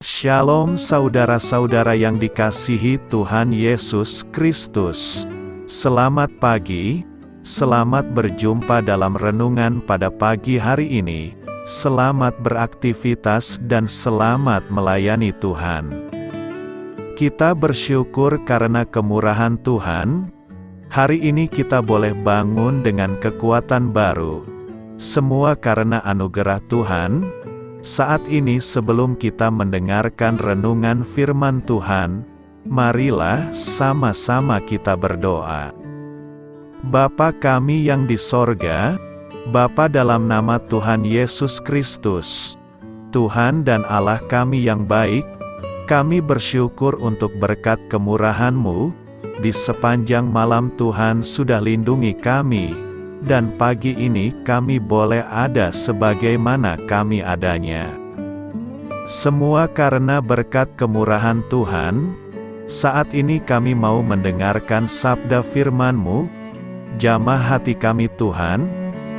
Shalom saudara-saudara yang dikasihi Tuhan Yesus Kristus. Selamat pagi, selamat berjumpa dalam renungan pada pagi hari ini. Selamat beraktivitas dan selamat melayani Tuhan. Kita bersyukur karena kemurahan Tuhan. Hari ini kita boleh bangun dengan kekuatan baru. Semua karena anugerah Tuhan. Saat ini sebelum kita mendengarkan renungan firman Tuhan, marilah sama-sama kita berdoa. Bapa kami yang di sorga, Bapa dalam nama Tuhan Yesus Kristus, Tuhan dan Allah kami yang baik, kami bersyukur untuk berkat kemurahan-Mu, di sepanjang malam Tuhan sudah lindungi kami, dan pagi ini kami boleh ada sebagaimana kami adanya. Semua karena berkat kemurahan Tuhan. Saat ini kami mau mendengarkan sabda firman-Mu. Jamah hati kami Tuhan,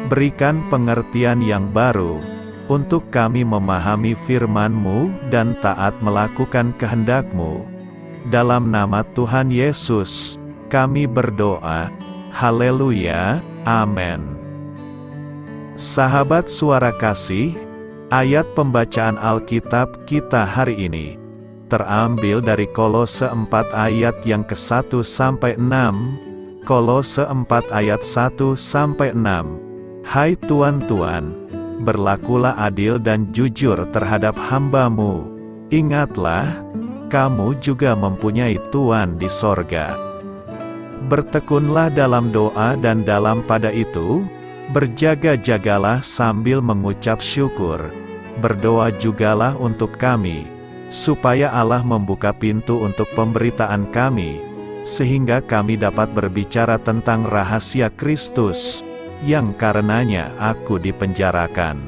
berikan pengertian yang baru, untuk kami memahami firman-Mu dan taat melakukan kehendak-Mu. Dalam nama Tuhan Yesus, kami berdoa. Haleluya. Amin. Sahabat suara kasih, ayat pembacaan Alkitab kita hari ini terambil dari Kolose 4 ayat yang ke-1 sampai 6. Kolose 4 ayat 1 sampai 6. Hai tuan-tuan, berlakulah adil dan jujur terhadap hamba-Mu. Ingatlah, kamu juga mempunyai Tuan di sorga. Bertekunlah dalam doa dan dalam pada itu, berjaga-jagalah sambil mengucap syukur. Berdoa jugalah untuk kami, supaya Allah membuka pintu untuk pemberitaan kami, sehingga kami dapat berbicara tentang rahasia Kristus, yang karenanya aku dipenjarakan.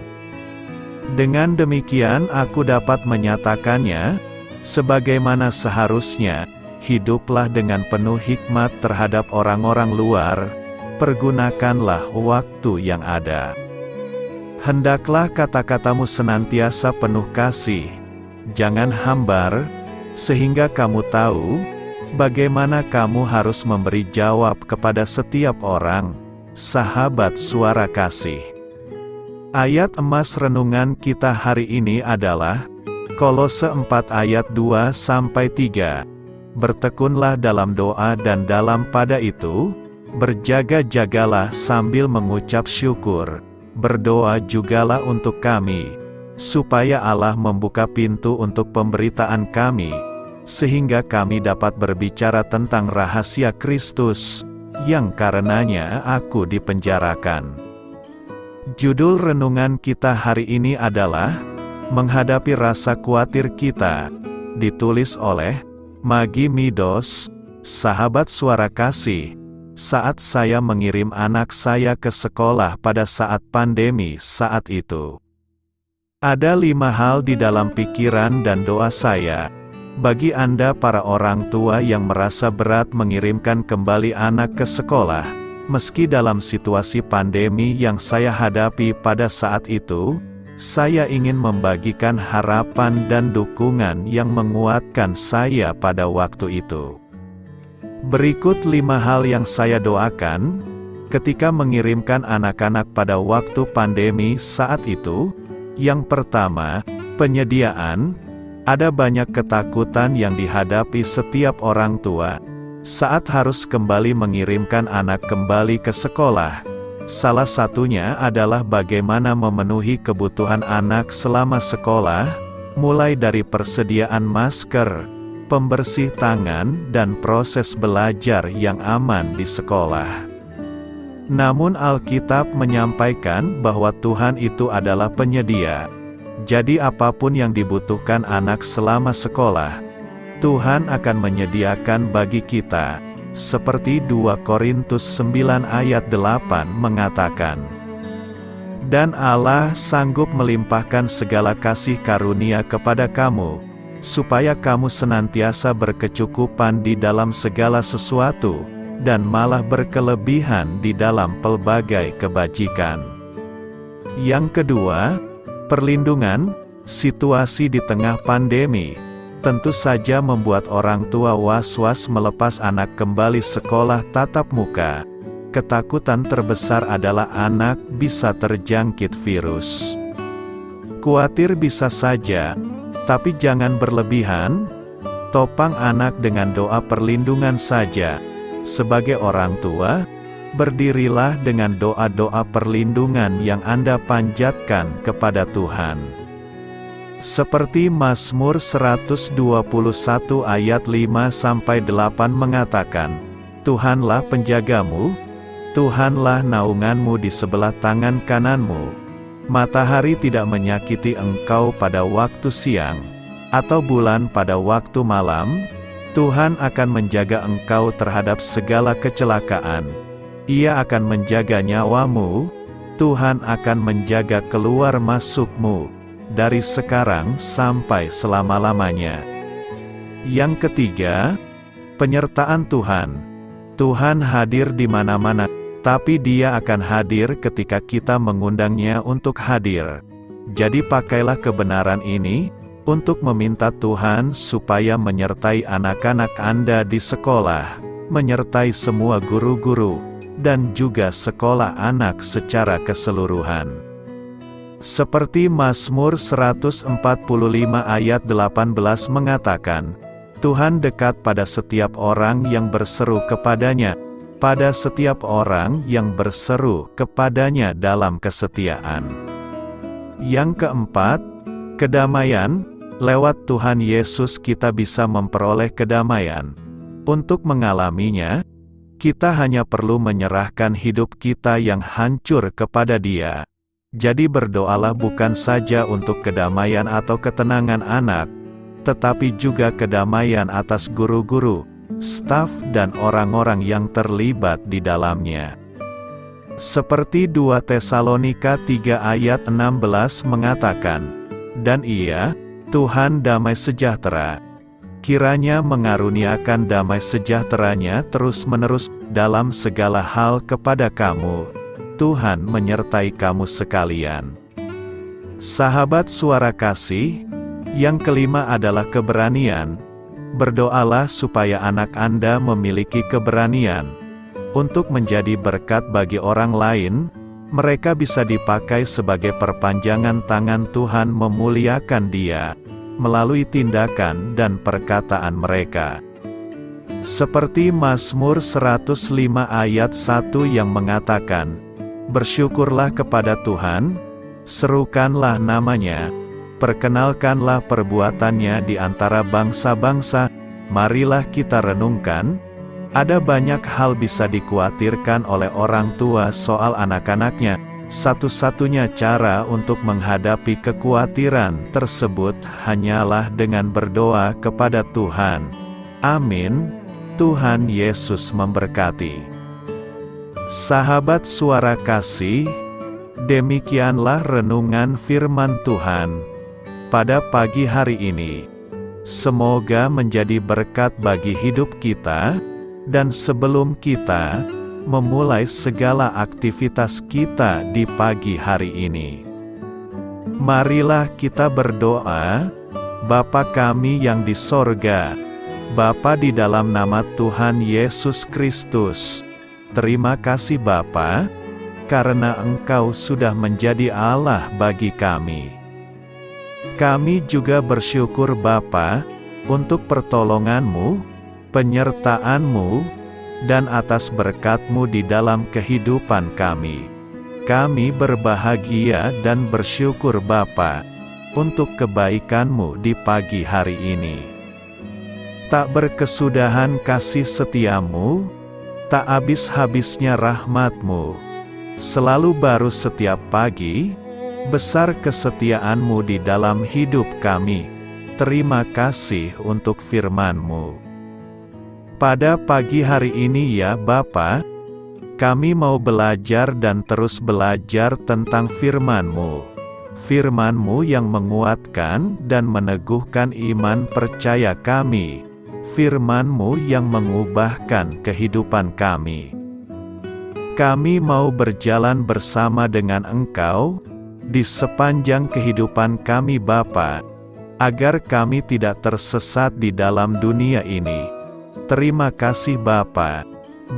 Dengan demikian aku dapat menyatakannya, sebagaimana seharusnya. Hiduplah dengan penuh hikmat terhadap orang-orang luar, pergunakanlah waktu yang ada. Hendaklah kata-katamu senantiasa penuh kasih, jangan hambar, sehingga kamu tahu, bagaimana kamu harus memberi jawab kepada setiap orang. Sahabat suara kasih. Ayat emas renungan kita hari ini adalah, Kolose 4 ayat 2-3. Bertekunlah dalam doa dan dalam pada itu, berjaga-jagalah sambil mengucap syukur, berdoa jugalah untuk kami, supaya Allah membuka pintu untuk pemberitaan kami, sehingga kami dapat berbicara tentang rahasia Kristus, yang karenanya aku dipenjarakan. Judul renungan kita hari ini adalah, Menghadapi Rasa Khawatir Kita, ditulis oleh Magi Midos. Sahabat suara kasih, saat saya mengirim anak saya ke sekolah pada saat pandemi saat itu, ada 5 hal di dalam pikiran dan doa saya. Bagi Anda para orang tua yang merasa berat mengirimkan kembali anak ke sekolah, meski dalam situasi pandemi yang saya hadapi pada saat itu, saya ingin membagikan harapan dan dukungan yang menguatkan saya pada waktu itu. Berikut 5 hal yang saya doakan ketika mengirimkan anak-anak pada waktu pandemi saat itu. Yang pertama, penyediaan. Ada banyak ketakutan yang dihadapi setiap orang tua saat harus kembali mengirimkan anak kembali ke sekolah. Salah satunya adalah bagaimana memenuhi kebutuhan anak selama sekolah, mulai dari persediaan masker, pembersih tangan, dan proses belajar yang aman di sekolah. Namun Alkitab menyampaikan bahwa Tuhan itu adalah penyedia. Jadi apapun yang dibutuhkan anak selama sekolah, Tuhan akan menyediakan bagi kita. Seperti 2 Korintus 9 ayat 8 mengatakan, dan Allah sanggup melimpahkan segala kasih karunia kepada kamu, supaya kamu senantiasa berkecukupan di dalam segala sesuatu, dan malah berkelebihan di dalam pelbagai kebajikan. Yang kedua, perlindungan. Situasi di tengah pandemi tentu saja membuat orang tua was-was melepas anak kembali sekolah tatap muka. Ketakutan terbesar adalah anak bisa terjangkit virus. Khawatir bisa saja, tapi jangan berlebihan. Topang anak dengan doa perlindungan saja. Sebagai orang tua, berdirilah dengan doa-doa perlindungan yang Anda panjatkan kepada Tuhan. Seperti Mazmur 121 ayat 5-8 mengatakan, Tuhanlah penjagamu, Tuhanlah naunganmu di sebelah tangan kananmu. Matahari tidak menyakiti engkau pada waktu siang, atau bulan pada waktu malam. Tuhan akan menjaga engkau terhadap segala kecelakaan. Ia akan menjaga nyawamu, Tuhan akan menjaga keluar masukmu, dari sekarang sampai selama-lamanya. Yang ketiga, penyertaan Tuhan. Tuhan hadir di mana-mana, tapi Dia akan hadir ketika kita mengundangnya untuk hadir. Jadi pakailah kebenaran ini untuk meminta Tuhan supaya menyertai anak-anak Anda di sekolah, menyertai semua guru-guru, dan juga sekolah anak secara keseluruhan. Seperti Mazmur 145 ayat 18 mengatakan, Tuhan dekat pada setiap orang yang berseru kepadanya, pada setiap orang yang berseru kepadanya dalam kesetiaan. Yang keempat, kedamaian. Lewat Tuhan Yesus kita bisa memperoleh kedamaian. Untuk mengalaminya, kita hanya perlu menyerahkan hidup kita yang hancur kepada Dia. Jadi berdoalah bukan saja untuk kedamaian atau ketenangan anak, tetapi juga kedamaian atas guru-guru, staf dan orang-orang yang terlibat di dalamnya. Seperti 2 Tesalonika 3 ayat 16 mengatakan, dan Ia, Tuhan damai sejahtera, kiranya mengaruniakan damai sejahteranya terus-menerus dalam segala hal kepada kamu. Tuhan menyertai kamu sekalian. Sahabat Suara Kasih, yang kelima adalah keberanian. Berdoalah supaya anak Anda memiliki keberanian untuk menjadi berkat bagi orang lain. Mereka bisa dipakai sebagai perpanjangan tangan Tuhan memuliakan Dia melalui tindakan dan perkataan mereka. Seperti Mazmur 105 ayat 1 yang mengatakan, bersyukurlah kepada Tuhan, serukanlah namanya, perkenalkanlah perbuatannya di antara bangsa-bangsa, marilah kita renungkan. Ada banyak hal bisa dikhawatirkan oleh orang tua soal anak-anaknya. Satu-satunya cara untuk menghadapi kekhawatiran tersebut hanyalah dengan berdoa kepada Tuhan. Amin. Tuhan Yesus memberkati. Sahabat Suara Kasih, demikianlah renungan firman Tuhan pada pagi hari ini. Semoga menjadi berkat bagi hidup kita. Dan sebelum kita memulai segala aktivitas kita di pagi hari ini, marilah kita berdoa. Bapa kami yang di sorga, Bapa di dalam nama Tuhan Yesus Kristus, terima kasih Bapa, karena Engkau sudah menjadi Allah bagi kami. Kami juga bersyukur Bapa, untuk pertolongan-Mu, penyertaan-Mu, dan atas berkat-Mu di dalam kehidupan kami. Kami berbahagia dan bersyukur Bapa, untuk kebaikan-Mu di pagi hari ini. Tak berkesudahan kasih setia-Mu, tak habis-habisnya rahmat-Mu, selalu baru setiap pagi, besar kesetiaan-Mu di dalam hidup kami. Terima kasih untuk firman-Mu. Pada pagi hari ini ya Bapa, kami mau belajar dan terus belajar tentang firman-Mu. Firman-Mu yang menguatkan dan meneguhkan iman percaya kami. Firman-Mu yang mengubahkan kehidupan kami. Kami mau berjalan bersama dengan Engkau, di sepanjang kehidupan kami Bapa, agar kami tidak tersesat di dalam dunia ini. Terima kasih Bapa,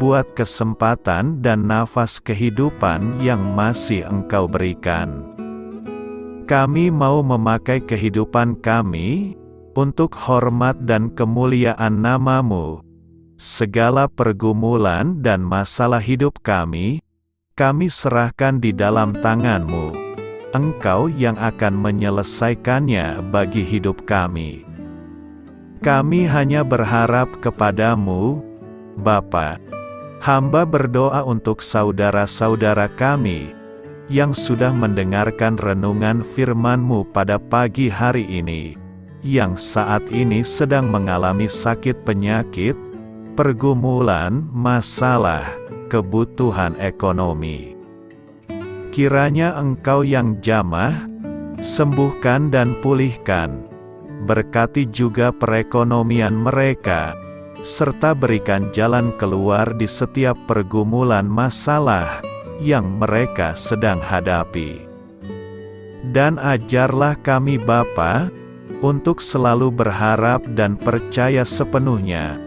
buat kesempatan dan nafas kehidupan yang masih Engkau berikan. Kami mau memakai kehidupan kami untuk hormat dan kemuliaan nama-Mu. Segala pergumulan dan masalah hidup kami serahkan di dalam tangan-Mu. Engkau yang akan menyelesaikannya bagi hidup kami. Kami hanya berharap kepada-Mu, Bapa. Hamba berdoa untuk saudara-saudara kami yang sudah mendengarkan renungan firman-Mu pada pagi hari ini, yang saat ini sedang mengalami sakit penyakit, pergumulan, masalah, kebutuhan ekonomi. Kiranya Engkau yang jamah, sembuhkan dan pulihkan. Berkati juga perekonomian mereka, serta berikan jalan keluar di setiap pergumulan masalah yang mereka sedang hadapi. Dan ajarlah kami Bapa, untuk selalu berharap dan percaya sepenuhnya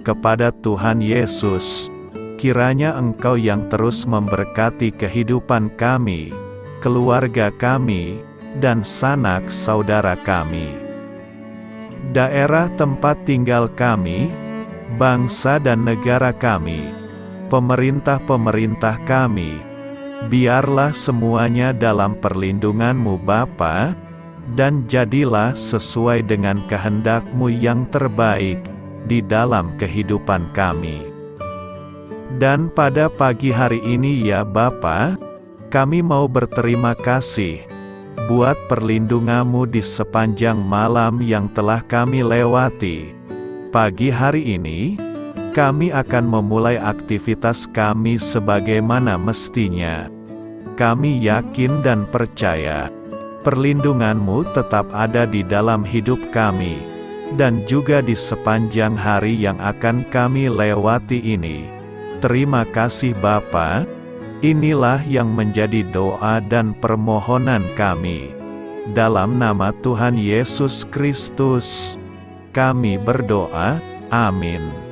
kepada Tuhan Yesus. Kiranya Engkau yang terus memberkati kehidupan kami, keluarga kami, dan sanak saudara kami. Daerah tempat tinggal kami, bangsa dan negara kami, pemerintah-pemerintah kami, biarlah semuanya dalam perlindungan-Mu Bapa, dan jadilah sesuai dengan kehendak-Mu yang terbaik di dalam kehidupan kami. Dan pada pagi hari ini ya Bapa, kami mau berterima kasih buat perlindungan-Mu di sepanjang malam yang telah kami lewati. Pagi hari ini, kami akan memulai aktivitas kami sebagaimana mestinya. Kami yakin dan percaya, perlindungan-Mu tetap ada di dalam hidup kami, dan juga di sepanjang hari yang akan kami lewati ini. Terima kasih Bapa. Inilah yang menjadi doa dan permohonan kami. Dalam nama Tuhan Yesus Kristus, kami berdoa. Amin.